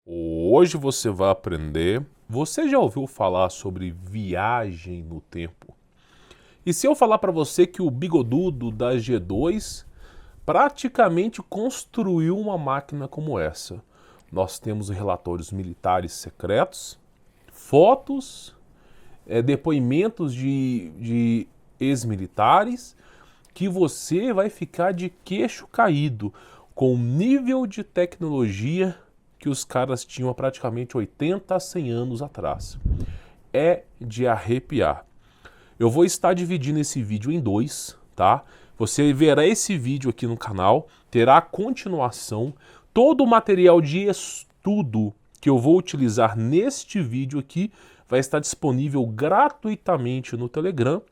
Hoje você vai aprender. Você já ouviu falar sobre viagem no tempo? E se eu falar para você que o bigodudo da G2 praticamente construiu uma máquina como essa? Nós temos relatórios militares secretos, fotos, depoimentos de ex-militares, que você vai ficar de queixo caído com o nível de tecnologia que os caras tinham há praticamente 80 a 100 anos atrás. É de arrepiar. Eu vou estar dividindo esse vídeo em dois, tá? Você verá esse vídeo aqui no canal, terá continuação, todo o material de estudo que eu vou utilizar neste vídeo aqui vai estar disponível gratuitamente no Telegram,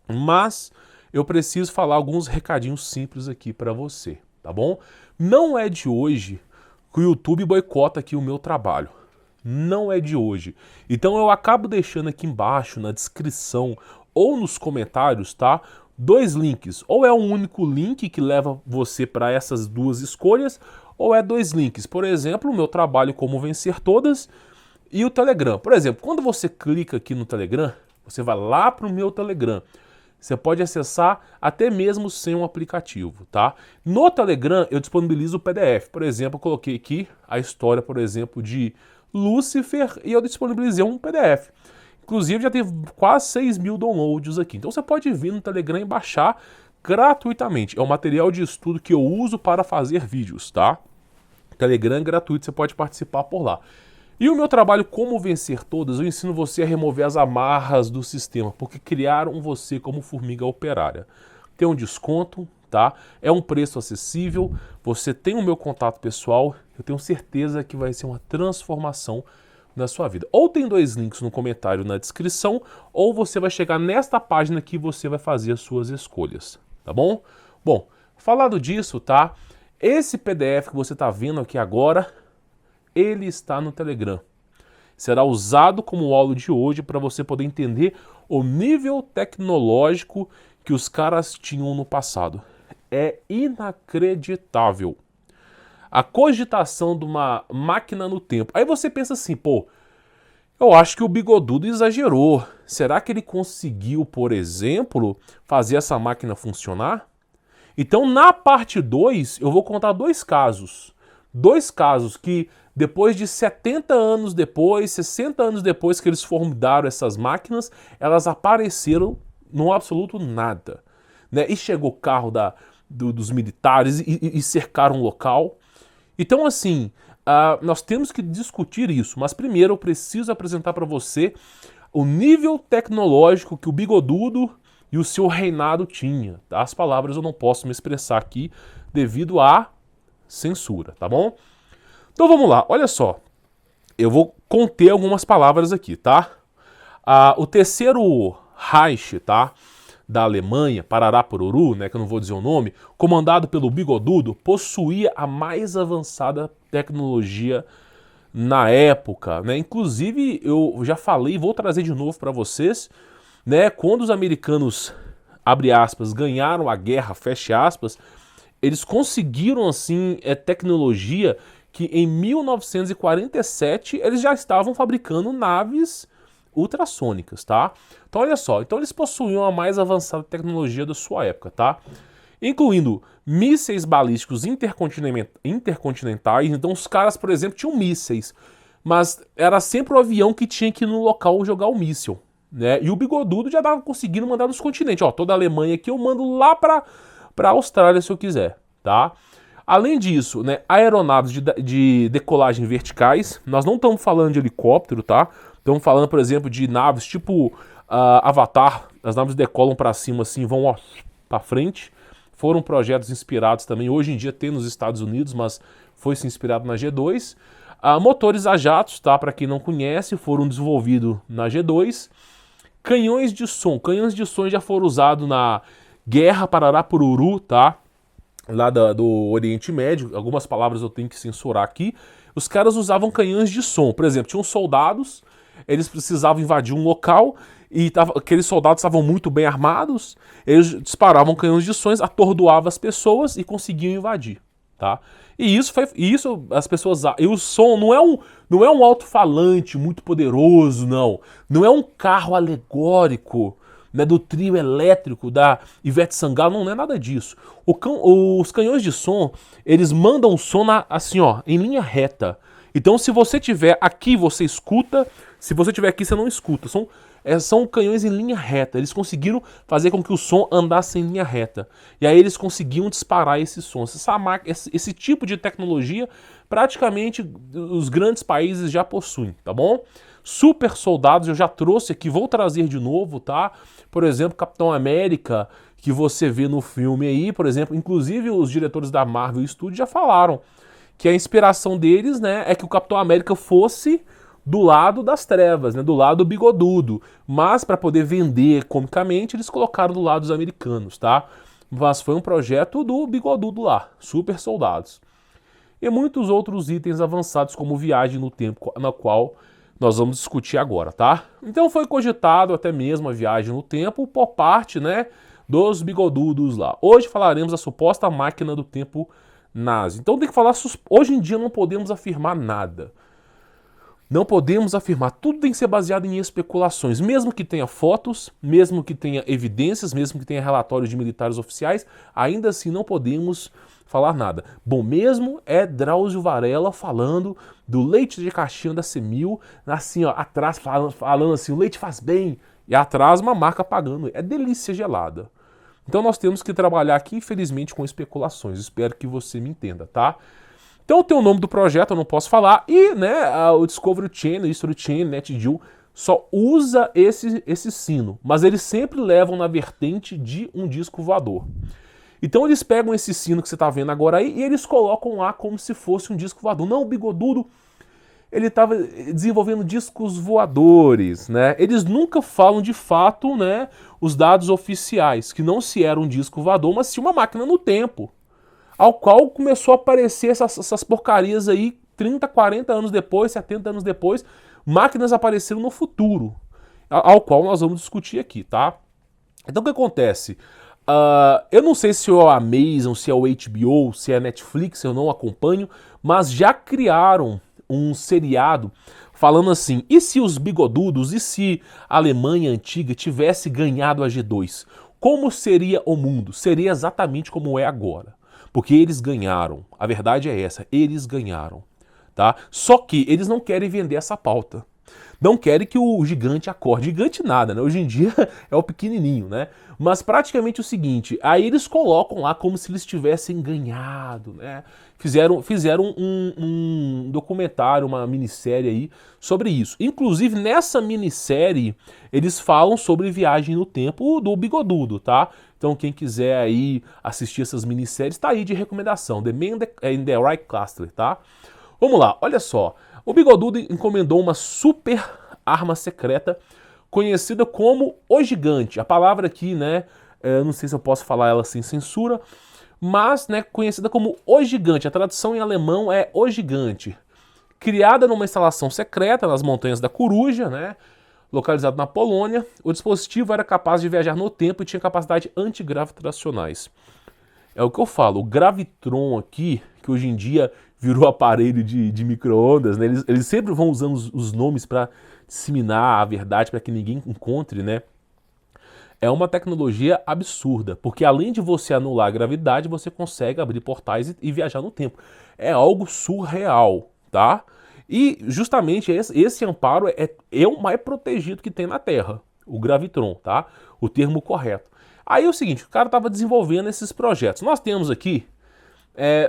mas eu preciso falar alguns recadinhos simples aqui para você, tá bom? Não é de hoje que o YouTube boicota aqui o meu trabalho. Não é de hoje. Então eu acabo deixando aqui embaixo, na descrição ou nos comentários, tá? Dois links. Ou é um único link que leva você para essas duas escolhas, ou é dois links. Por exemplo, o meu trabalho Como Vencer Todas e o Telegram. Por exemplo, quando você clica aqui no Telegram, você vai lá para o meu Telegram. Você pode acessar até mesmo sem um aplicativo, tá? No Telegram eu disponibilizo o PDF. Por exemplo, eu coloquei aqui a história, por exemplo, de Lúcifer e eu disponibilizei um PDF. Inclusive já teve quase 6 mil downloads aqui. Então você pode vir no Telegram e baixar gratuitamente. É um material de estudo que eu uso para fazer vídeos, tá? Telegram é gratuito, você pode participar por lá. E o meu trabalho Como Vencer Todas, eu ensino você a remover as amarras do sistema, porque criaram você como formiga operária. Tem um desconto, tá? É um preço acessível, você tem o meu contato pessoal, eu tenho certeza que vai ser uma transformação na sua vida. Ou tem dois links no comentário na descrição, ou você vai chegar nesta página que você vai fazer as suas escolhas, tá bom? Bom, falado disso, tá? Esse PDF que você está vendo aqui agora, ele está no Telegram. Será usado como aula de hoje para você poder entender o nível tecnológico que os caras tinham no passado. É inacreditável. A cogitação de uma máquina no tempo. Aí você pensa assim, pô, eu acho que o bigodudo exagerou. Será que ele conseguiu, por exemplo, fazer essa máquina funcionar? Então, na parte 2, eu vou contar dois casos. Dois casos que, depois de 70 anos depois, 60 anos depois que eles formaram essas máquinas, elas apareceram no absoluto nada. Né? E chegou o carro dos militares e cercaram o local. Então, assim, nós temos que discutir isso. Mas primeiro eu preciso apresentar para você o nível tecnológico que o bigodudo e o seu reinado tinha. Tá? As palavras eu não posso me expressar aqui devido à censura, tá bom? Então vamos lá, olha só. Eu vou conter algumas palavras aqui, tá? O terceiro Reich, tá? Da Alemanha, Parará Poruru, né? Que eu não vou dizer o nome, comandado pelo bigodudo, possuía a mais avançada tecnologia na época, né? Inclusive, eu já falei e vou trazer de novo para vocês, né? Quando os americanos, abre aspas, ganharam a guerra, fecha aspas, eles conseguiram, assim, tecnologia que em 1947 eles já estavam fabricando naves ultrassônicas, tá? Então olha só, então eles possuíam a mais avançada tecnologia da sua época, tá? Incluindo mísseis balísticos intercontinentais. Então os caras, por exemplo, tinham mísseis, mas era sempre o avião que tinha que ir no local jogar o míssil, né? E o bigodudo já estava conseguindo mandar nos continentes. Ó, toda a Alemanha aqui eu mando lá para Austrália se eu quiser, tá? Além disso, né, aeronaves de decolagem verticais, nós não estamos falando de helicóptero, tá? Estamos falando, por exemplo, de naves tipo Avatar, as naves decolam para cima assim, vão para frente. Foram projetos inspirados também, hoje em dia tem nos Estados Unidos, mas foi se inspirado na G2. Motores a jatos, tá? Para quem não conhece, foram desenvolvidos na G2. Canhões de som já foram usados na Guerra Parará Poruru, tá? Lá do Oriente Médio, algumas palavras eu tenho que censurar aqui. Os caras usavam canhões de som, por exemplo, tinham soldados, eles precisavam invadir um local e aqueles soldados estavam muito bem armados, eles disparavam canhões de som, atordoavam as pessoas e conseguiam invadir, tá? E isso as pessoas, e o som Não é um alto-falante muito poderoso, não. Não é um carro alegórico, né, do trio elétrico da Ivete Sangalo, não é nada disso. Os canhões de som, eles mandam o som assim, ó, em linha reta. Então, se você tiver aqui, você escuta. Se você tiver aqui, você não escuta. São canhões em linha reta. Eles conseguiram fazer com que o som andasse em linha reta. E aí eles conseguiam disparar esse som. Esse tipo de tecnologia, praticamente, os grandes países já possuem, tá bom? Super soldados, eu já trouxe aqui, vou trazer de novo, tá? Por exemplo, Capitão América, que você vê no filme aí, por exemplo, inclusive os diretores da Marvel Studios já falaram que a inspiração deles, né, é que o Capitão América fosse do lado das trevas, né, do lado bigodudo. Mas para poder vender comicamente, eles colocaram do lado dos americanos, tá? Mas foi um projeto do bigodudo lá, super soldados. E muitos outros itens avançados como viagem no tempo, na qual nós vamos discutir agora, tá? Então foi cogitado até mesmo a viagem no tempo por parte, né, dos bigodudos lá. Hoje falaremos da suposta máquina do tempo nazi. Então tem que falar, hoje em dia não podemos afirmar nada. Não podemos afirmar, tudo tem que ser baseado em especulações, mesmo que tenha fotos, mesmo que tenha evidências, mesmo que tenha relatórios de militares oficiais, ainda assim não podemos falar nada. Bom mesmo é Drauzio Varela falando do leite de caixinha da Semil, assim, ó, atrás falando assim, o leite faz bem, e atrás uma marca pagando, é delícia gelada. Então nós temos que trabalhar aqui, infelizmente, com especulações. Espero que você me entenda, tá? Então tem o nome do projeto, eu não posso falar. E, né, o Discovery Channel, History Channel, NetGeo, só usa esse sino. Mas eles sempre levam na vertente de um disco voador. Então eles pegam esse sino que você está vendo agora aí e eles colocam lá como se fosse um disco voador. Não, o bigodudo, ele estava desenvolvendo discos voadores, né? Eles nunca falam de fato, né, os dados oficiais, que não se era um disco voador, mas sim uma máquina no tempo, ao qual começou a aparecer essas porcarias aí 30, 40 anos depois, 70 anos depois, máquinas apareceram no futuro, ao qual nós vamos discutir aqui, tá? Então o que acontece? Eu não sei se é o Amazon, se é o HBO, se é a Netflix, eu não acompanho, mas já criaram um seriado falando assim, e se os bigodudos, e se a Alemanha antiga tivesse ganhado a G2? Como seria o mundo? Seria exatamente como é agora. Porque eles ganharam, a verdade é essa, eles ganharam, tá? Só que eles não querem vender essa pauta. Não querem que o gigante acorde. Gigante nada, né? Hoje em dia é o pequenininho, né? Mas praticamente o seguinte, aí eles colocam lá como se eles tivessem ganhado, né? Fizeram um documentário, uma minissérie aí sobre isso. Inclusive nessa minissérie eles falam sobre viagem no tempo do bigodudo, tá? Então quem quiser aí assistir essas minisséries, tá aí de recomendação. The Man in the Right Castle, tá? Vamos lá, olha só. O bigodudo encomendou uma super arma secreta conhecida como o Gigante. A palavra aqui, né, não sei se eu posso falar ela sem censura, mas, né, conhecida como o Gigante. A tradução em alemão é o Gigante. Criada numa instalação secreta nas montanhas da Coruja, né, localizado na Polônia, o dispositivo era capaz de viajar no tempo e tinha capacidade antigravitacionais. É o que eu falo, o Gravitron aqui, que hoje em dia virou aparelho de micro-ondas, né? Eles sempre vão usando os nomes para disseminar a verdade, para que ninguém encontre, né? É uma tecnologia absurda, porque além de você anular a gravidade, você consegue abrir portais e viajar no tempo. É algo surreal, tá? E justamente esse amparo é o mais protegido que tem na Terra, o Gravitron, tá? O termo correto. Aí é o seguinte, o cara estava desenvolvendo esses projetos. Nós temos aqui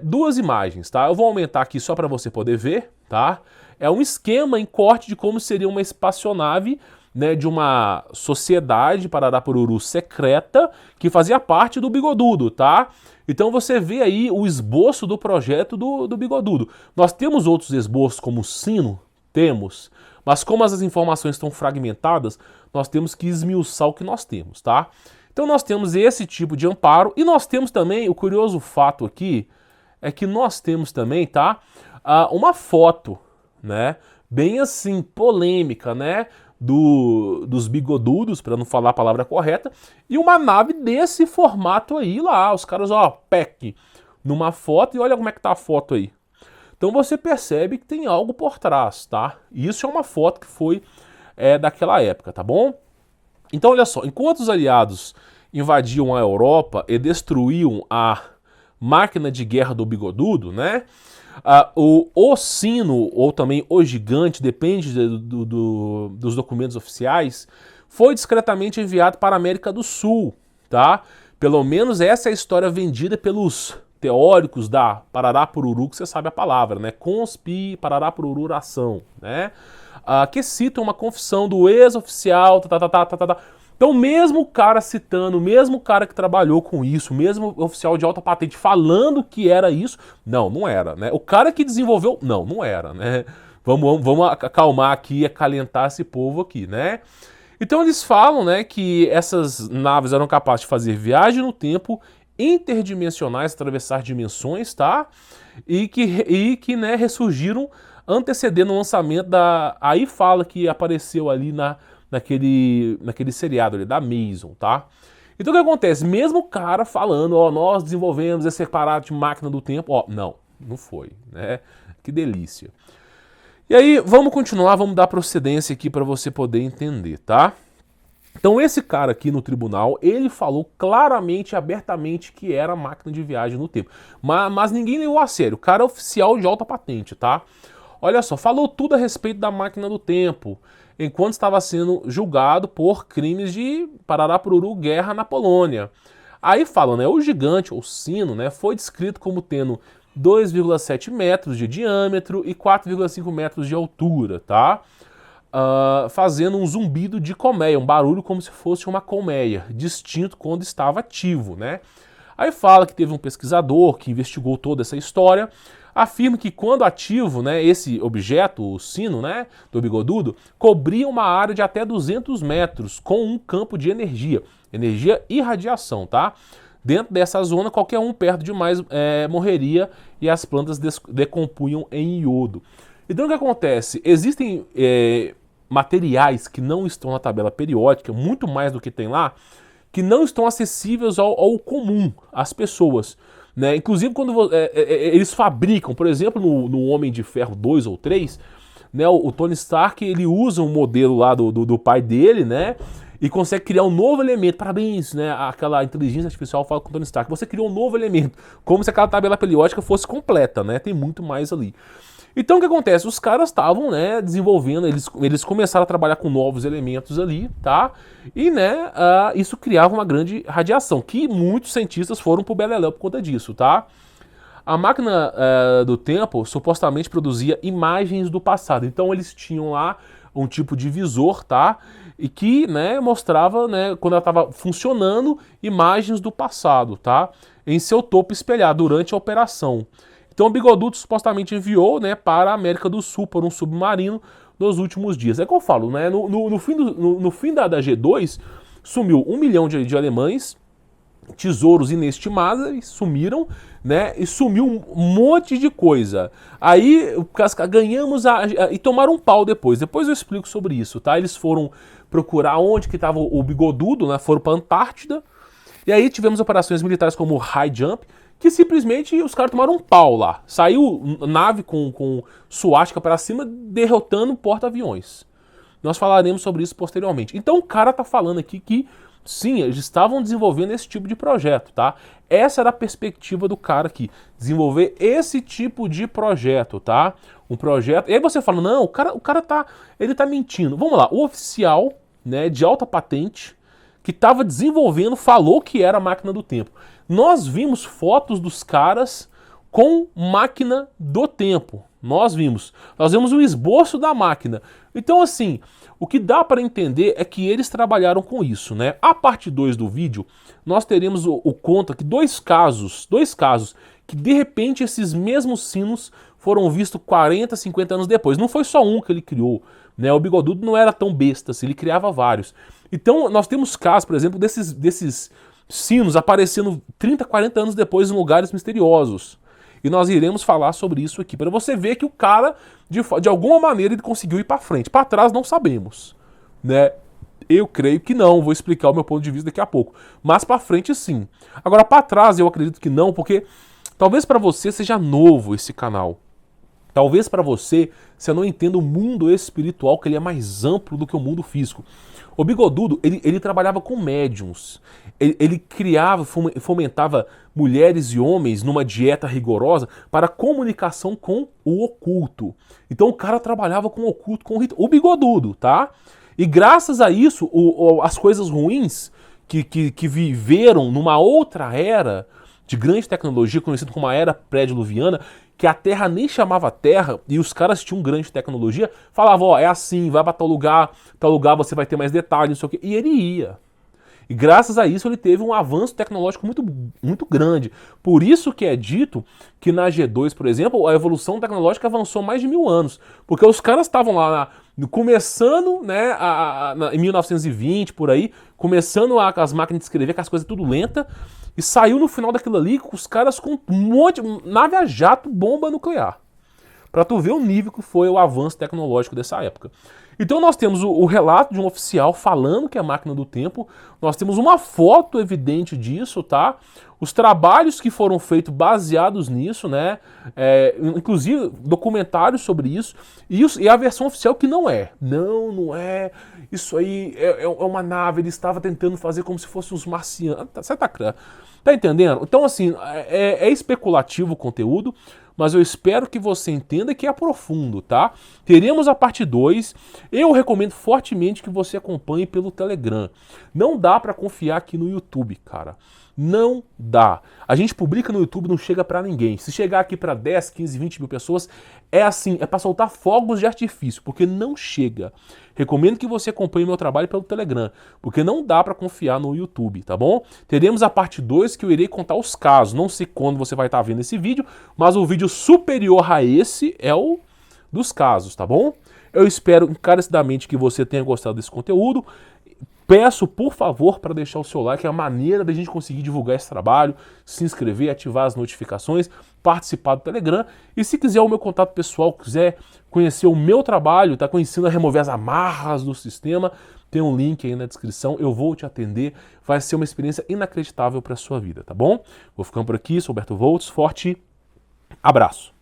duas imagens, tá? Eu vou aumentar aqui só para você poder ver, tá? É um esquema em corte de como seria uma espaçonave, né, de uma sociedade Pararapururu secreta que fazia parte do Bigodudo, tá? Então você vê aí o esboço do projeto do Bigodudo. Nós temos outros esboços como o sino? Temos. Mas como as informações estão fragmentadas, nós temos que esmiuçar o que nós temos, tá? Então nós temos esse tipo de amparo e nós temos também, o curioso fato aqui, é que nós temos também, tá? Uma foto, né? Bem assim, polêmica, né? Dos bigodudos, para não falar a palavra correta, e uma nave desse formato aí lá, os caras, ó, PEC, numa foto, e olha como é que tá a foto aí. Então você percebe que tem algo por trás, tá? E isso é uma foto que foi daquela época, tá bom? Então olha só, enquanto os aliados invadiam a Europa e destruíam a máquina de guerra do Bigodudo, né? O sino, ou também o gigante, depende dos documentos oficiais, foi discretamente enviado para a América do Sul, tá? Pelo menos essa é a história vendida pelos teóricos da Parará Pururu, que você sabe a palavra, né? Conspi, Parará Pururação, né? Que citam uma confissão do ex-oficial, Então, mesmo o cara citando, mesmo o cara que trabalhou com isso, mesmo o oficial de alta patente falando que era isso, não era, né? O cara que desenvolveu, não era, né? Vamos acalmar aqui e acalentar esse povo aqui, né? Então eles falam, né, que essas naves eram capazes de fazer viagem no tempo, interdimensionais, atravessar dimensões, tá? E que né, ressurgiram antecedendo o lançamento da... Aí fala que apareceu ali naquele seriado ali, da Mason, tá? Então o que acontece? Mesmo o cara falando, ó, nós desenvolvemos esse aparato de máquina do tempo, ó, não foi, né? Que delícia. E aí, vamos continuar, vamos dar procedência aqui para você poder entender, tá? Então esse cara aqui no tribunal, ele falou claramente, abertamente que era máquina de viagem no tempo. Mas ninguém levou a sério, o cara é oficial de alta patente, tá? Olha só, falou tudo a respeito da máquina do tempo, enquanto estava sendo julgado por crimes de Parará Pururu, guerra na Polônia. Aí fala, né, o gigante, ou sino, né, foi descrito como tendo 2,7 metros de diâmetro e 4,5 metros de altura, tá? Fazendo um zumbido de colmeia, um barulho como se fosse uma colmeia, distinto quando estava ativo, né? Aí fala que teve um pesquisador que investigou toda essa história, afirma que quando ativo, né, esse objeto, o sino, né, do Bigodudo, cobria uma área de até 200 metros com um campo de energia e radiação, tá? Dentro dessa zona, qualquer um perto demais morreria e as plantas decompunham em iodo. Então o que acontece? Existem materiais que não estão na tabela periódica, muito mais do que tem lá, que não estão acessíveis ao comum, às pessoas. Né? Inclusive quando eles fabricam, por exemplo, no Homem de Ferro 2 ou 3, né, o Tony Stark ele usa um modelo lá do pai dele, né? E consegue criar um novo elemento. Parabéns, né? Aquela inteligência artificial fala com o Tony Stark. Você criou um novo elemento. Como se aquela tabela periódica fosse completa, né? Tem muito mais ali. Então o que acontece? Os caras estavam, né, desenvolvendo, eles começaram a trabalhar com novos elementos ali, tá? E, né, isso criava uma grande radiação, que muitos cientistas foram pro beleléu por conta disso, tá? A máquina do tempo supostamente produzia imagens do passado. Então eles tinham lá um tipo de visor, tá? E que, né, mostrava, né, quando ela estava funcionando, imagens do passado, tá? Em seu topo espelhado durante a operação. Então o Bigodudo supostamente enviou, né, para a América do Sul por um submarino nos últimos dias. É que eu falo, né? No fim da G2 sumiu 1 milhão de alemães, tesouros inestimáveis sumiram, né? E sumiu um monte de coisa. Aí ganhamos e tomaram um pau depois. Depois eu explico sobre isso, tá? Eles foram procurar onde que estava o Bigodudo, né? Foram para a Antártida. E aí tivemos operações militares como o High Jump, que simplesmente os caras tomaram um pau lá. Saiu nave com suástica para cima, derrotando porta-aviões. Nós falaremos sobre isso posteriormente. Então o cara tá falando aqui que sim, eles estavam desenvolvendo esse tipo de projeto, tá? Essa era a perspectiva do cara aqui, desenvolver esse tipo de projeto, tá? Um projeto... E aí você fala, não, o cara tá mentindo. Vamos lá, o oficial, né, de alta patente, que estava desenvolvendo, falou que era a máquina do tempo. Nós vimos fotos dos caras com máquina do tempo. Nós vimos o esboço da máquina. Então, assim, o que dá para entender é que eles trabalharam com isso, né? A parte 2 do vídeo, nós teremos o conto aqui, dois casos, que de repente esses mesmos sinos foram vistos 40, 50 anos depois. Não foi só um que ele criou, né? O Bigodudo não era tão besta, assim, ele criava vários. Então, nós temos casos, por exemplo, desses sinos aparecendo 30, 40 anos depois em lugares misteriosos. E nós iremos falar sobre isso aqui, para você ver que o cara, de alguma maneira, ele conseguiu ir para frente. Para trás não sabemos, né? Eu creio que não, vou explicar o meu ponto de vista daqui a pouco. Mas para frente sim. Agora para trás eu acredito que não, porque talvez para você seja novo esse canal. Talvez para você não entenda o mundo espiritual, que ele é mais amplo do que o mundo físico. O Bigodudo, ele trabalhava com médiums. Ele criava, fomentava mulheres e homens numa dieta rigorosa para comunicação com o oculto. Então o cara trabalhava com o oculto, com o Bigodudo, tá? E graças a isso, as coisas ruins que viveram numa outra era de grande tecnologia, conhecida como a era pré-diluviana, que a Terra nem chamava Terra, e os caras tinham grande tecnologia, falavam, ó, é assim, vai pra tal lugar você vai ter mais detalhes, não sei o quê. E ele ia. E graças a isso ele teve um avanço tecnológico muito, muito grande. Por isso que é dito que na G2, por exemplo, a evolução tecnológica avançou mais de 1000 anos. Porque os caras estavam lá começando, né, em 1920, por aí, começando as máquinas de escrever, com as coisas tudo lenta, e saiu no final daquilo ali com os caras com um monte de nave a jato, bomba nuclear. Para tu ver o nível que foi o avanço tecnológico dessa época. Então nós temos o relato de um oficial falando que é a máquina do tempo, nós temos uma foto evidente disso, tá? Os trabalhos que foram feitos baseados nisso, né? Inclusive documentários sobre isso, e a versão oficial que não é. Não é. Isso aí é uma nave, ele estava tentando fazer como se fossem os marcianos. Você tá entendendo? Então, assim, é especulativo o conteúdo, mas eu espero que você entenda que é profundo, tá? Teremos a parte 2. Eu recomendo fortemente que você acompanhe pelo Telegram. Não dá pra confiar aqui no YouTube, cara. Não dá. A gente publica no YouTube, não chega pra ninguém. Se chegar aqui pra 10, 15, 20 mil pessoas, é assim, é pra soltar fogos de artifício, porque não chega. Recomendo que você acompanhe meu trabalho pelo Telegram, porque não dá pra confiar no YouTube, tá bom? Teremos a parte 2 que eu irei contar os casos. Não sei quando você vai estar vendo esse vídeo, mas o vídeo superior a esse é o dos casos, tá bom? Eu espero encarecidamente que você tenha gostado desse conteúdo. Peço, por favor, para deixar o seu like, é a maneira da gente conseguir divulgar esse trabalho, se inscrever, ativar as notificações, participar do Telegram. E se quiser o meu contato pessoal, quiser conhecer o meu trabalho, tá conhecendo a remover as amarras do sistema, tem um link aí na descrição, eu vou te atender, vai ser uma experiência inacreditável para a sua vida, tá bom? Vou ficando por aqui, sou Alberto Volts, forte abraço!